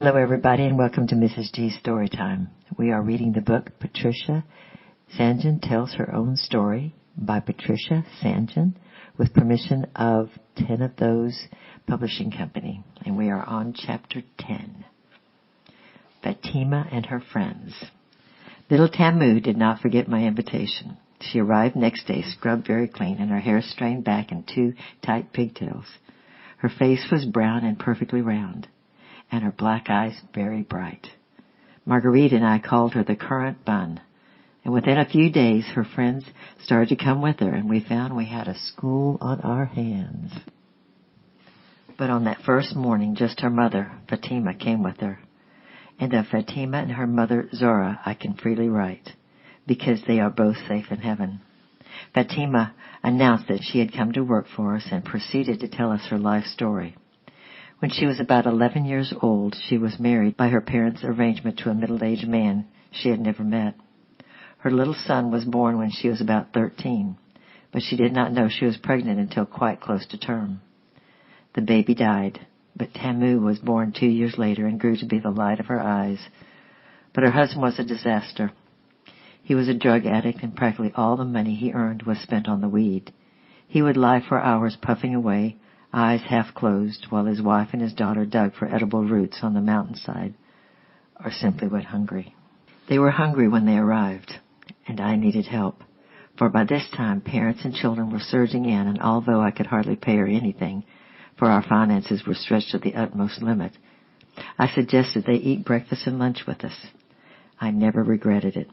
Hello, everybody, and welcome to Mrs. G's Storytime. We are reading the book Patricia St. Tells Her Own Story by Patricia St. with permission of 10 of Those Publishing Company. And we are on Chapter 10, Fatima and Her Friends. Little Tamu did not forget my invitation. She arrived next day, scrubbed very clean, and her hair strained back in 2 tight pigtails. Her face was brown and perfectly round, and her black eyes very bright. Marguerite and I called her the currant bun, and within a few days her friends started to come with her, and we found we had a school on our hands. But on that first morning, just her mother, Fatima, came with her. And of Fatima and her mother, Zora, I can freely write, because they are both safe in heaven. Fatima announced that she had come to work for us and proceeded to tell us her life story. When she was about 11 years old, she was married by her parents' arrangement to a middle-aged man she had never met. Her little son was born when she was about 13, but she did not know she was pregnant until quite close to term. The baby died, but Tamu was born 2 years later and grew to be the light of her eyes. But her husband was a disaster. He was a drug addict, and practically all the money he earned was spent on the weed. He would lie for hours puffing away, eyes half closed, while his wife and his daughter dug for edible roots on the mountainside, or simply went hungry. They were hungry when they arrived, and I needed help, for by this time parents and children were surging in, and although I could hardly pay her anything, for our finances were stretched to the utmost limit, I suggested they eat breakfast and lunch with us. I never regretted it.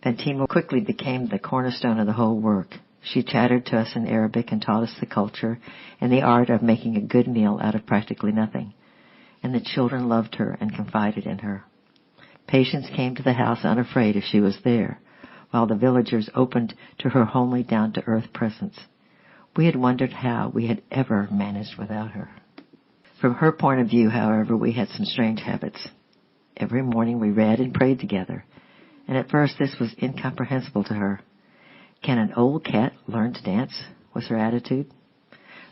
Fatima quickly became the cornerstone of the whole work. She chattered to us in Arabic and taught us the culture and the art of making a good meal out of practically nothing. And the children loved her and confided in her. Patients came to the house unafraid if she was there, while the villagers opened to her homely, down-to-earth presence. We had wondered how we had ever managed without her. From her point of view, however, we had some strange habits. Every morning we read and prayed together, and at first this was incomprehensible to her. Can an old cat learn to dance? Was her attitude.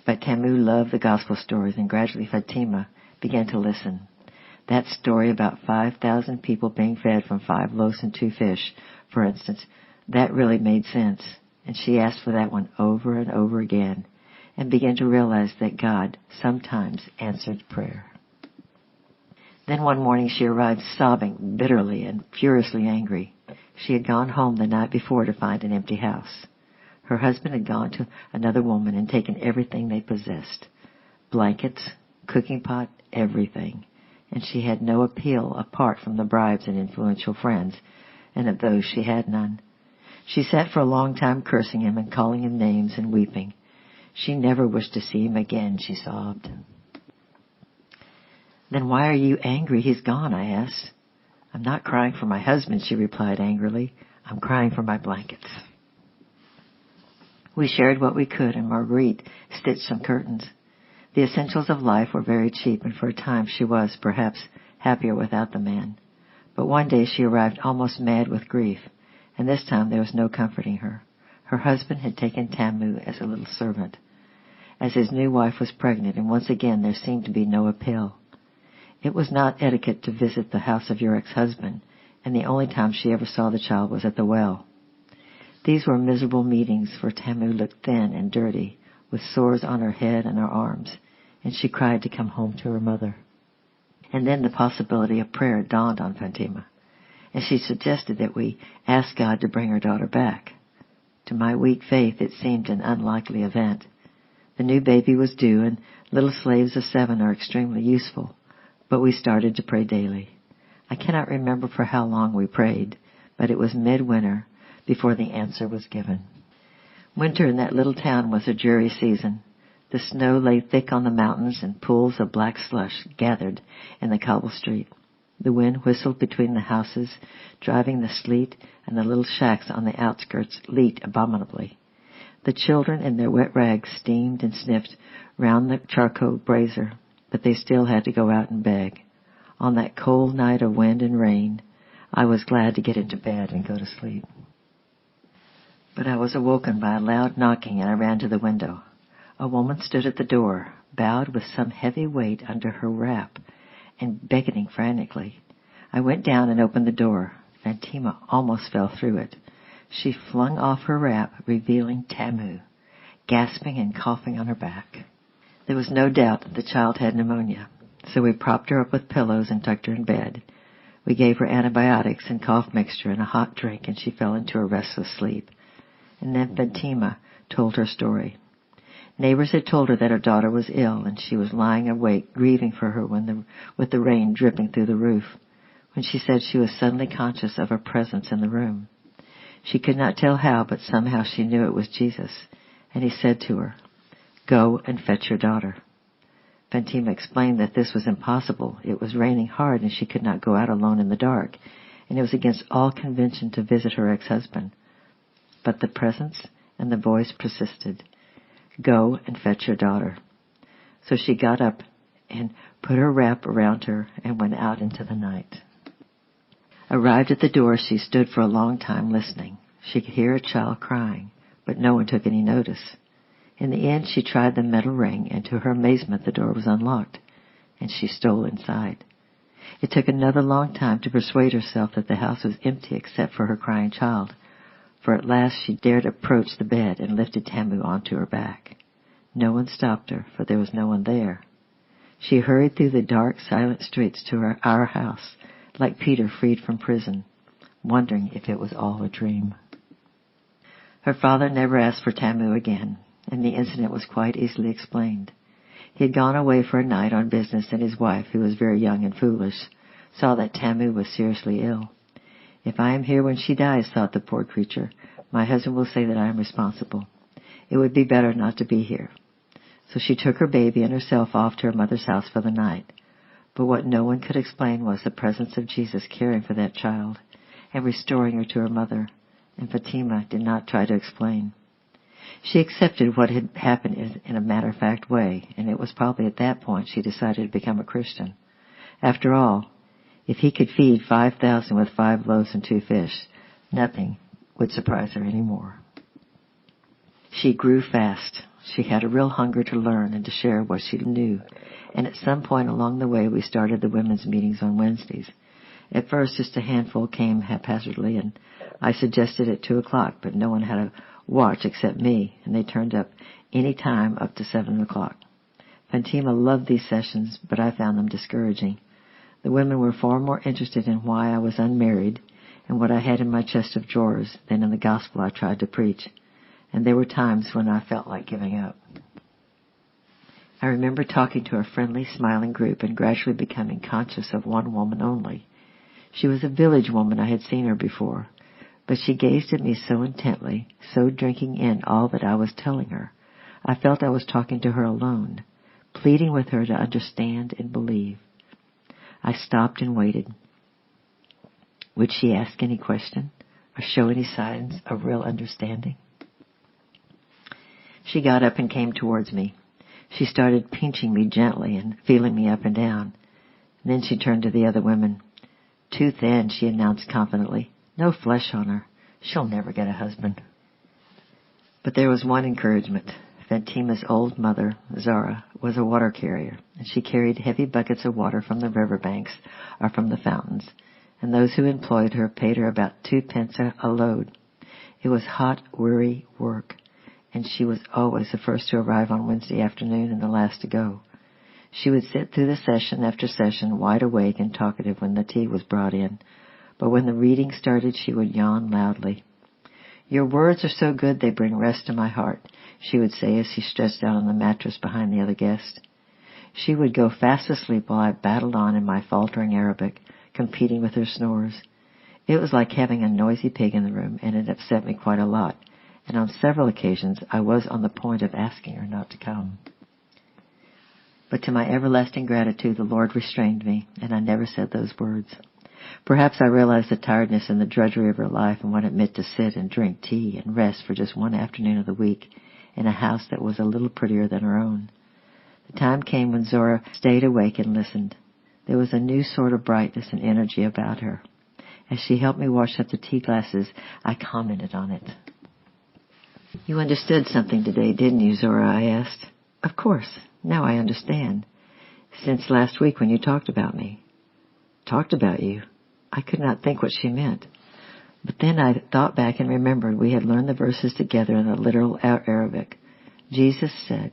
But Tamu loved the gospel stories, and gradually Fatima began to listen. That story about 5,000 people being fed from 5 loaves and 2 fish, for instance, that really made sense. And she asked for that one over and over again, and began to realize that God sometimes answered prayer. Then one morning she arrived sobbing bitterly and furiously angry. She had gone home the night before to find an empty house. Her husband had gone to another woman and taken everything they possessed. Blankets, cooking pot, everything. And she had no appeal apart from the bribes and influential friends, and of those she had none. She sat for a long time cursing him and calling him names and weeping. She never wished to see him again, she sobbed. Then why are you angry he's gone, I asked. I'm not crying for my husband, she replied angrily. I'm crying for my blankets. We shared what we could, and Marguerite stitched some curtains. The essentials of life were very cheap, and for a time she was, perhaps, happier without the man. But one day she arrived almost mad with grief, and this time there was no comforting her. Her husband had taken Tamu as a little servant, as his new wife was pregnant, and once again there seemed to be no appeal. It was not etiquette to visit the house of your ex-husband, and the only time she ever saw the child was at the well. These were miserable meetings, for Tamu looked thin and dirty, with sores on her head and her arms, and she cried to come home to her mother. And then the possibility of prayer dawned on Fatima, and she suggested that we ask God to bring her daughter back. To my weak faith, it seemed an unlikely event. The new baby was due, and little slaves of 7 are extremely useful. But we started to pray daily. I cannot remember for how long we prayed, but it was midwinter before the answer was given. Winter in that little town was a dreary season. The snow lay thick on the mountains, and pools of black slush gathered in the cobble street. The wind whistled between the houses, driving the sleet, and the little shacks on the outskirts leaked abominably. The children in their wet rags steamed and sniffed round the charcoal brazier, but they still had to go out and beg. On that cold night of wind and rain, I was glad to get into bed and go to sleep. But I was awoken by a loud knocking, and I ran to the window. A woman stood at the door, bowed with some heavy weight under her wrap, and beckoning frantically. I went down and opened the door. Fatima almost fell through it. She flung off her wrap, revealing Tamu, gasping and coughing on her back. There was no doubt that the child had pneumonia, so we propped her up with pillows and tucked her in bed. We gave her antibiotics and cough mixture and a hot drink, and she fell into a restless sleep. And then Fatima told her story. Neighbors had told her that her daughter was ill, and she was lying awake, grieving for her with the rain dripping through the roof, when she said she was suddenly conscious of a presence in the room. She could not tell how, but somehow she knew it was Jesus, and he said to her, "Go and fetch your daughter." Fatima explained that this was impossible. It was raining hard, and she could not go out alone in the dark, and it was against all convention to visit her ex-husband. But the presence and the voice persisted. "Go and fetch your daughter." So she got up and put her wrap around her and went out into the night. Arrived at the door, she stood for a long time listening. She could hear a child crying, but no one took any notice. In the end, she tried the metal ring, and to her amazement, the door was unlocked, and she stole inside. It took another long time to persuade herself that the house was empty except for her crying child, for at last she dared approach the bed and lifted Tamu onto her back. No one stopped her, for there was no one there. She hurried through the dark, silent streets to our house, like Peter freed from prison, wondering if it was all a dream. Her father never asked for Tamu again, and the incident was quite easily explained. He had gone away for a night on business, and his wife, who was very young and foolish, saw that Tamu was seriously ill. "If I am here when she dies," thought the poor creature, "my husband will say that I am responsible. It would be better not to be here." So she took her baby and herself off to her mother's house for the night. But what no one could explain was the presence of Jesus caring for that child and restoring her to her mother, and Fatima did not try to explain. She accepted what had happened in a matter-of-fact way, and it was probably at that point she decided to become a Christian. After all, if he could feed 5,000 with 5 loaves and 2 fish, nothing would surprise her anymore. She grew fast. She had a real hunger to learn and to share what she knew, and at some point along the way we started the women's meetings on Wednesdays. At first just a handful came haphazardly, and I suggested at 2 o'clock, but no one had a watch except me, and they turned up any time up to 7 o'clock. Fatima loved these sessions, but I found them discouraging. The women were far more interested in why I was unmarried and what I had in my chest of drawers than in the gospel I tried to preach, and there were times when I felt like giving up. I remember talking to a friendly, smiling group and gradually becoming conscious of one woman only. She was a village woman. I had seen her before, but she gazed at me so intently, so drinking in all that I was telling her. I felt I was talking to her alone, pleading with her to understand and believe. I stopped and waited. Would she ask any question or show any signs of real understanding? She got up and came towards me. She started pinching me gently and feeling me up and down. And then she turned to the other women. "Too thin," she announced confidently. "No flesh on her. She'll never get a husband." But there was one encouragement. Fatima's old mother, Zara, was a water carrier, and she carried heavy buckets of water from the river banks or from the fountains, and those who employed her paid her about 2 pence a load. It was hot, weary work, and she was always the first to arrive on Wednesday afternoon and the last to go. She would sit through the session after session, wide awake and talkative when the tea was brought in, but when the reading started she would yawn loudly. "Your words are so good they bring rest to my heart," she would say as she stretched out on the mattress behind the other guest. She would go fast asleep while I battled on in my faltering Arabic, competing with her snores. It was like having a noisy pig in the room, and it upset me quite a lot, and on several occasions I was on the point of asking her not to come. But to my everlasting gratitude, the Lord restrained me, and I never said those words. Perhaps I realized the tiredness and the drudgery of her life and what it meant to sit and drink tea and rest for just one afternoon of the week in a house that was a little prettier than her own. The time came when Zora stayed awake and listened. There was a new sort of brightness and energy about her. As she helped me wash up the tea glasses, I commented on it. "You understood something today, didn't you, Zora?" I asked. "Of course. Now I understand. Since last week when you talked about me. Talked about you? I could not think what she meant. But then I thought back and remembered we had learned the verses together in the literal Arabic. Jesus said,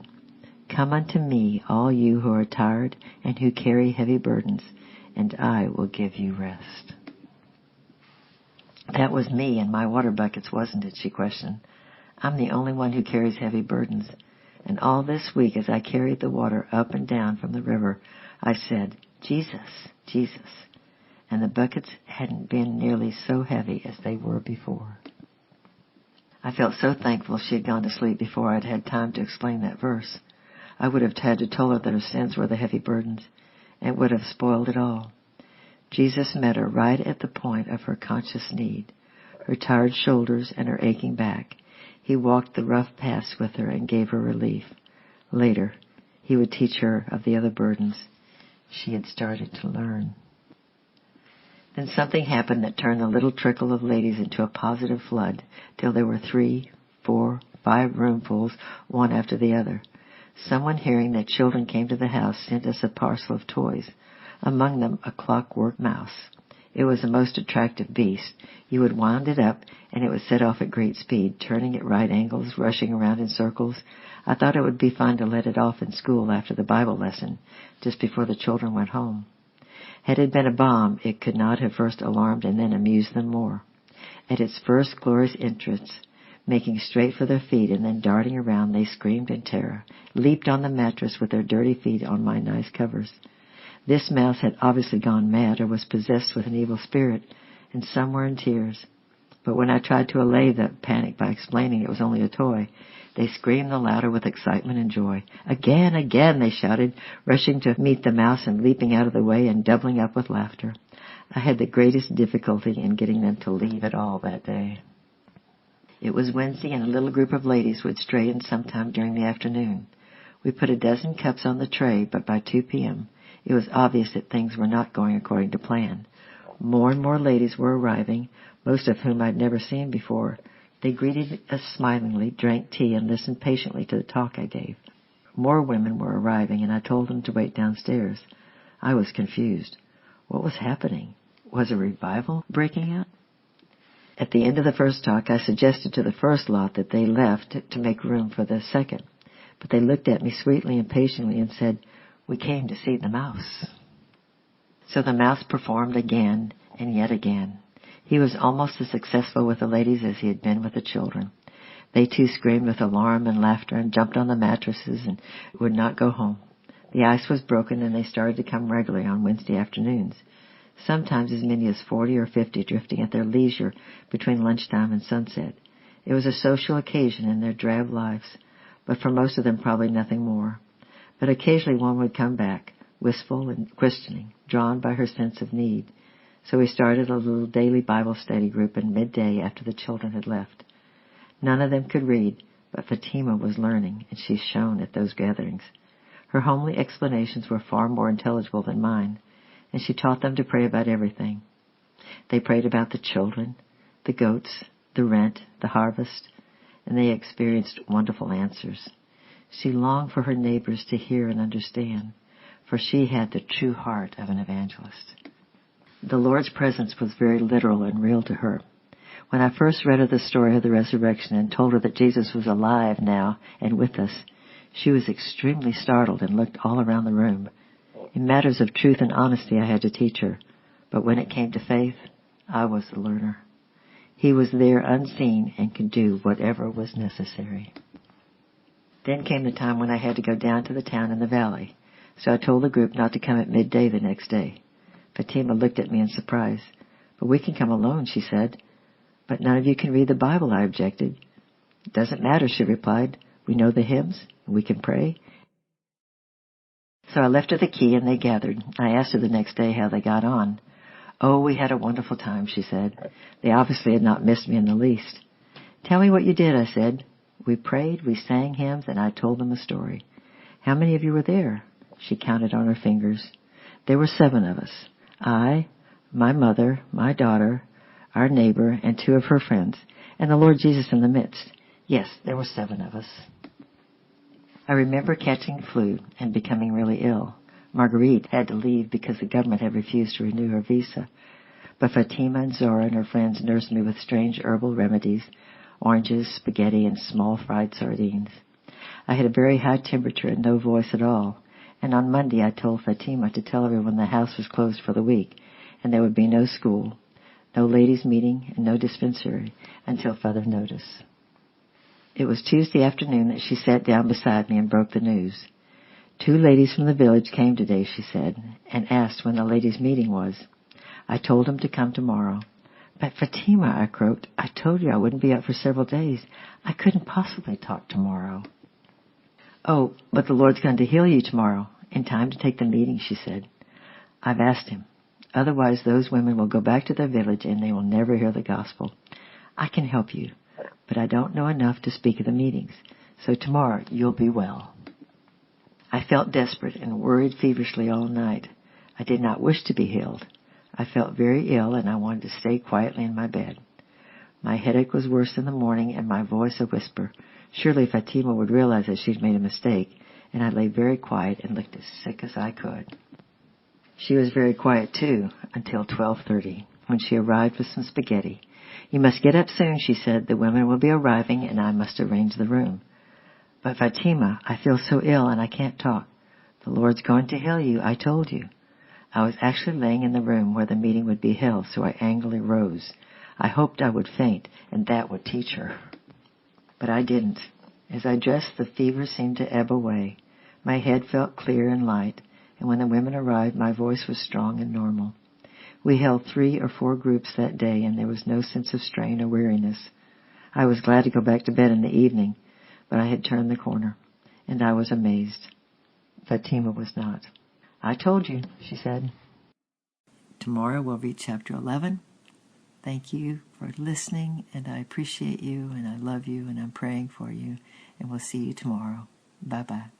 "Come unto me, all you who are tired and who carry heavy burdens, and I will give you rest." That was me and my water buckets, wasn't it? She questioned. I'm the only one who carries heavy burdens. And all this week as I carried the water up and down from the river, I said, "Jesus, Jesus." And the buckets hadn't been nearly so heavy as they were before. I felt so thankful she had gone to sleep before I'd had time to explain that verse. I would have had to tell her that her sins were the heavy burdens, and it would have spoiled it all. Jesus met her right at the point of her conscious need, her tired shoulders and her aching back. He walked the rough paths with her and gave her relief. Later, he would teach her of the other burdens she had started to learn. Then something happened that turned the little trickle of ladies into a positive flood, till there were 3, 4, 5 roomfuls, one after the other. Someone, hearing that children came to the house, sent us a parcel of toys, among them a clockwork mouse. It was a most attractive beast. You would wind it up, and it would set off at great speed, turning at right angles, rushing around in circles. I thought it would be fun to let it off in school after the Bible lesson, just before the children went home. Had it been a bomb, it could not have first alarmed and then amused them more. At its first glorious entrance, making straight for their feet and then darting around, they screamed in terror, leaped on the mattress with their dirty feet on my nice covers. This mouse had obviously gone mad or was possessed with an evil spirit, and some were in tears. But when I tried to allay the panic by explaining it was only a toy, they screamed the louder with excitement and joy. "Again, again," they shouted, rushing to meet the mouse and leaping out of the way and doubling up with laughter. I had the greatest difficulty in getting them to leave at all that day. It was Wednesday, and a little group of ladies would stray in sometime during the afternoon. We put a dozen cups on the tray, but by 2 p.m., it was obvious that things were not going according to plan. More and more ladies were arriving, most of whom I'd never seen before. They greeted us smilingly, drank tea, and listened patiently to the talk I gave. More women were arriving, and I told them to wait downstairs. I was confused. What was happening? Was a revival breaking out? At the end of the first talk, I suggested to the first lot that they left to make room for the second. But they looked at me sweetly and patiently and said, "We came to see the mouse." So the mouse performed again and yet again. He was almost as successful with the ladies as he had been with the children. They too screamed with alarm and laughter and jumped on the mattresses and would not go home. The ice was broken, and they started to come regularly on Wednesday afternoons, sometimes as many as 40 or 50 drifting at their leisure between lunchtime and sunset. It was a social occasion in their drab lives, but for most of them probably nothing more. But occasionally one would come back, wistful and questioning, drawn by her sense of need. So we started a little daily Bible study group at midday after the children had left. None of them could read, but Fatima was learning, and she shone at those gatherings. Her homely explanations were far more intelligible than mine, and she taught them to pray about everything. They prayed about the children, the goats, the rent, the harvest, and they experienced wonderful answers. She longed for her neighbors to hear and understand, for she had the true heart of an evangelist. The Lord's presence was very literal and real to her. When I first read her the story of the resurrection and told her that Jesus was alive now and with us, she was extremely startled and looked all around the room. In matters of truth and honesty, I had to teach her, but when it came to faith, I was the learner. He was there unseen and could do whatever was necessary. Then came the time when I had to go down to the town in the valley, so I told the group not to come at midday the next day. Fatima looked at me in surprise. "But we can come alone," she said. "But none of you can read the Bible," I objected. "It doesn't matter," she replied. "We know the hymns, and we can pray." So I left her the key, and they gathered. I asked her the next day how they got on. "Oh, we had a wonderful time," she said. They obviously had not missed me in the least. "Tell me what you did," I said. "We prayed, we sang hymns, and I told them a story." "How many of you were there?" She counted on her fingers. "There were 7 of us. I, my mother, my daughter, our neighbor, and 2 of her friends, and the Lord Jesus in the midst. Yes, there were 7 of us." I remember catching the flu and becoming really ill. Marguerite had to leave because the government had refused to renew her visa. But Fatima and Zora and her friends nursed me with strange herbal remedies, oranges, spaghetti, and small fried sardines. I had a very high temperature and no voice at all, and on Monday I told Fatima to tell everyone the house was closed for the week, and there would be no school, no ladies' meeting, and no dispensary until further notice. It was Tuesday afternoon that she sat down beside me and broke the news. 2 ladies from the village came today, she said, and asked when the ladies' meeting was. I told them to come tomorrow. But Fatima, I croaked, I told you I wouldn't be up for several days. I couldn't possibly talk tomorrow. Oh, but the Lord's going to heal you tomorrow, in time to take the meeting, she said. I've asked him. Otherwise, those women will go back to their village and they will never hear the gospel. I can help you, but I don't know enough to speak at the meetings. So tomorrow you'll be well. I felt desperate and worried feverishly all night. I did not wish to be healed. I felt very ill and I wanted to stay quietly in my bed. My headache was worse in the morning and my voice a whisper. Surely Fatima would realize that she'd made a mistake, and I lay very quiet and looked as sick as I could. She was very quiet, too, until 12:30, when she arrived with some spaghetti. You must get up soon, she said. The women will be arriving, and I must arrange the room. But Fatima, I feel so ill, and I can't talk. The Lord's going to heal you, I told you. I was actually laying in the room where the meeting would be held, so I angrily rose. I hoped I would faint, and that would teach her. But I didn't. As I dressed, the fever seemed to ebb away. My head felt clear and light, and when the women arrived, my voice was strong and normal. We held 3 or 4 groups that day, and there was no sense of strain or weariness. I was glad to go back to bed in the evening, but I had turned the corner, and I was amazed. Fatima was not. I told you, she said. Tomorrow we'll read chapter 11. Thank you for listening, and I appreciate you, and I love you, and I'm praying for you, and we'll see you tomorrow. Bye-bye.